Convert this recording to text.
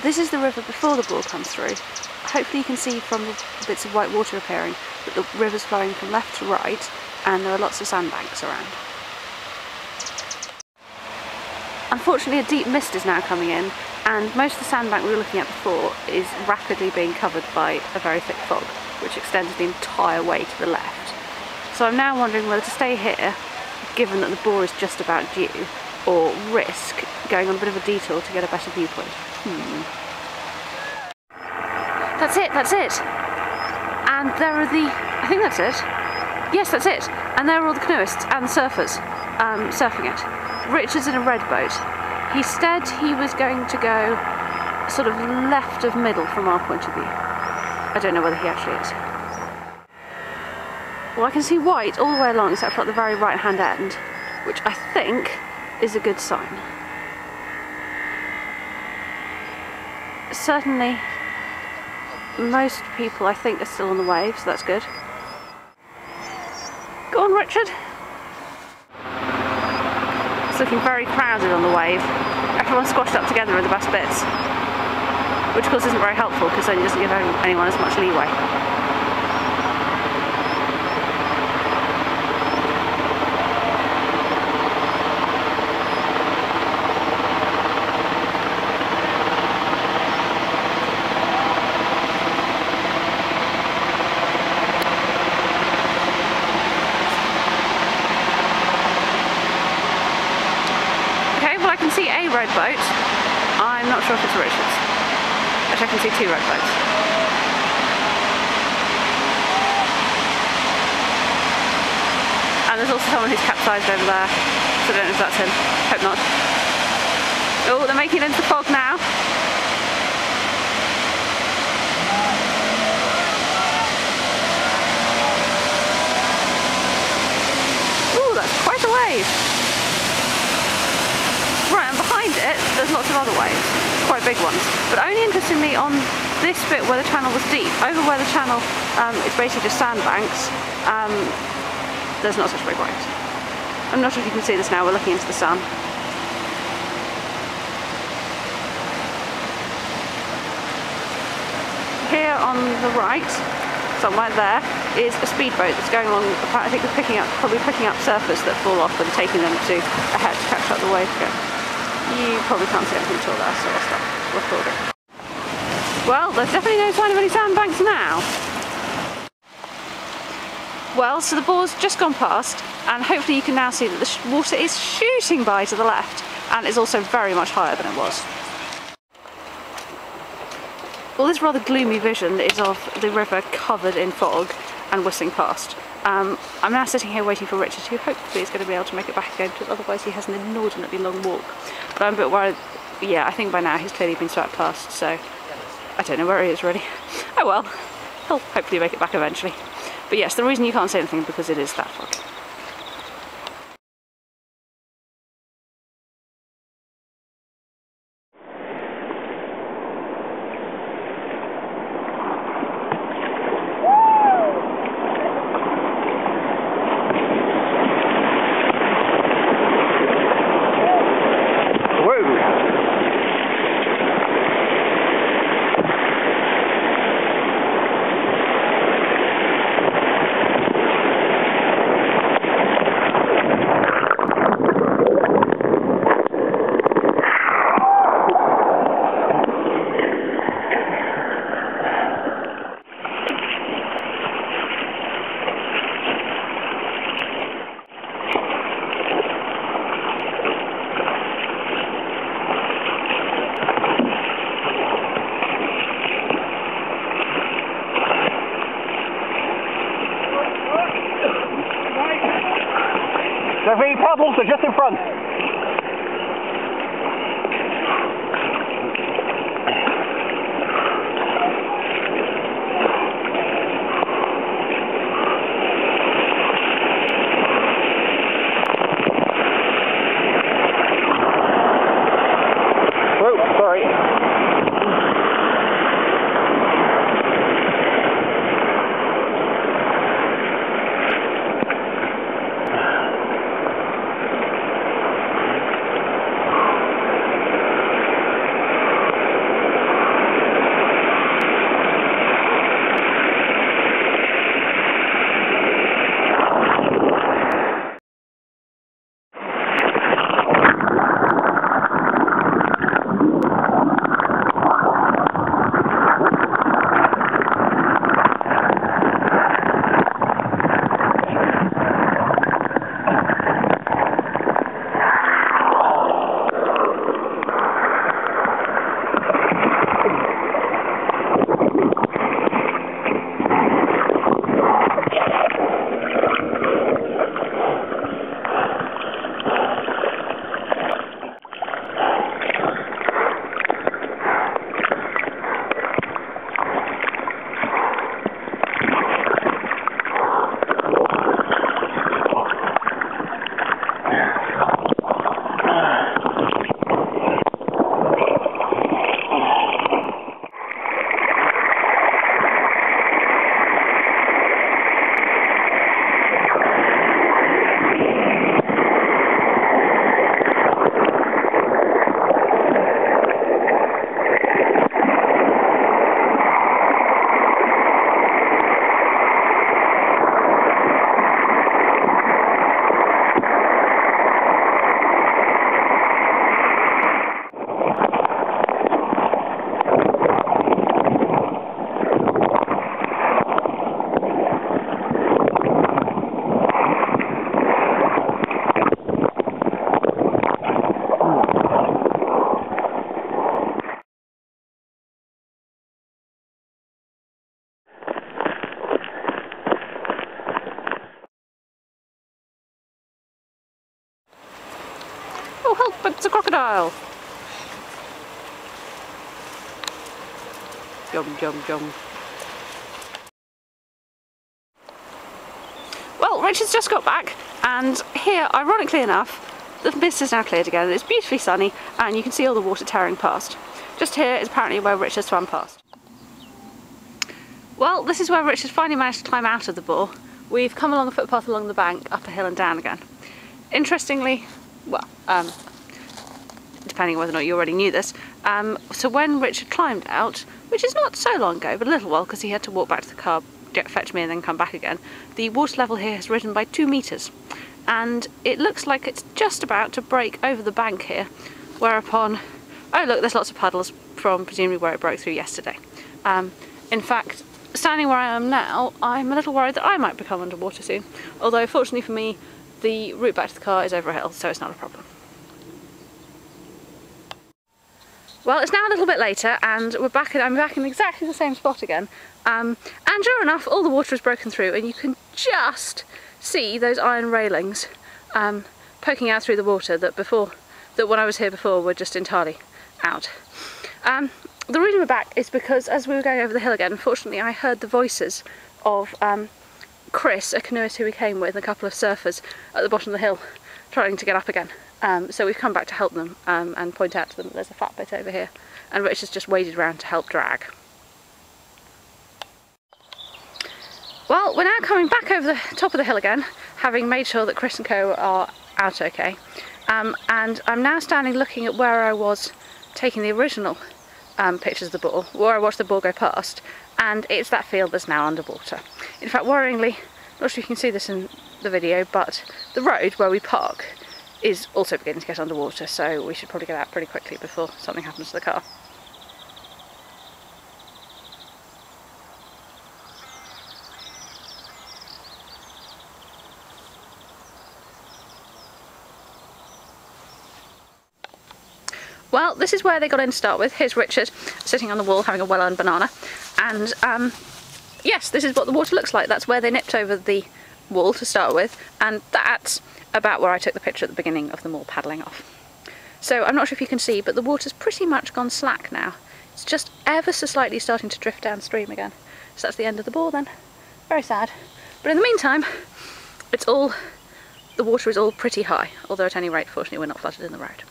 This is the river before the Bore comes through. Hopefully you can see from the bits of white water appearing that the river's flowing from left to right, and there are lots of sandbanks around. Unfortunately, a deep mist is now coming in, and most of the sandbank we were looking at before is rapidly being covered by a very thick fog, which extends the entire way to the left. So I'm now wondering whether to stay here, given that the Bore is just about due, or risk going on a bit of a detour to get a better viewpoint. That's it! And there are I think that's it. Yes, that's it. And there are all the canoeists and the surfers surfing it. Richard's in a red boat. He said he was going to go sort of left of middle from our point of view. I don't know whether he actually is. Well, I can see white all the way along except for at the very right hand end, which I think is a good sign. Certainly most people I think are still on the wave, so that's good. Go on, Richard! It's looking very crowded on the wave. Everyone's squashed up together in the best bits, which of course isn't very helpful because then it doesn't give anyone as much leeway. I can see a red boat. I'm not sure if it's Richard's. Actually, I can see two red boats. And there's also someone who's capsized over there, so I don't know if that's him. Hope not. Oh, they're making it into the fog now. Ooh, that's quite a wave. Right, and behind it, there's lots of other waves, quite big ones. But only interestingly on this bit where the channel was deep, over where the channel is basically just sandbanks, there's not such big waves. I'm not sure if you can see this now, we're looking into the sun. Here on the right, somewhere there, is a speedboat that's going along. I think they're probably picking up surfers that fall off and taking them to ahead to catch up the wave again. You probably can't see anything at all there, so I'll stop recording. Well, there's definitely no sign of any sandbanks now. Well, so the Bore's just gone past, and hopefully you can now see that the water is shooting by to the left, and is also very much higher than it was. Well, this rather gloomy vision is of the river covered in fog and whistling past. I'm now sitting here waiting for Richard, who hopefully is going to be able to make it back again, because otherwise he has an inordinately long walk. But I'm a bit worried. Yeah, I think by now he's clearly been swept past, so I don't know where he is really. Oh well, he'll hopefully make it back eventually. But yes, the reason you can't say anything is because it is that fog. The V paddles are just in front. Oh, sorry. style. Yum, yum, yum. Well, Richard's just got back, and here, ironically enough, the mist is now cleared again. It's beautifully sunny, and you can see all the water tearing past. Just here is apparently where Richard swam past. Well, this is where Richard finally managed to climb out of the bore. We've come along a footpath along the bank, up a hill and down again. Interestingly, well, depending on whether or not you already knew this, so when Richard climbed out, which is not so long ago, but a little while because he had to walk back to the car, fetch me and then come back again, the water level here has risen by 2 metres, and it looks like it's just about to break over the bank here, whereupon, oh look, there's lots of puddles from presumably where it broke through yesterday. In fact, standing where I am now, I'm a little worried that I might become underwater soon, although fortunately for me the route back to the car is over a hill, so it's not a problem. Well, it's now a little bit later and I'm back in exactly the same spot again, and sure enough all the water has broken through and you can just see those iron railings poking out through the water that when I was here before were just entirely out. The reason we're back is because as we were going over the hill again, unfortunately I heard the voices of Chris, a canoeist who we came with, and a couple of surfers at the bottom of the hill trying to get up again. So we've come back to help them and point out to them that there's a flat bit over here, and Richard's just waded around to help drag. Well, we're now coming back over the top of the hill again, having made sure that Chris and co are out okay, and I'm now standing looking at where I was taking the original pictures of the bore, where I watched the bore go past, and it's that field that's now underwater. In fact, worryingly, not sure if you can see this in the video, but the road where we park is also beginning to get underwater, so we should probably get out pretty quickly before something happens to the car. Well, this is where they got in to start with. Here's Richard sitting on the wall having a well-earned banana, and yes, this is what the water looks like. That's where they nipped over the wall to start with, and that's about where I took the picture at the beginning of them all paddling off. So I'm not sure if you can see, but the water's pretty much gone slack now. It's just ever so slightly starting to drift downstream again. So that's the end of the bore then. Very sad. But in the meantime, the water is all pretty high, although at any rate, fortunately, we're not flooded in the road.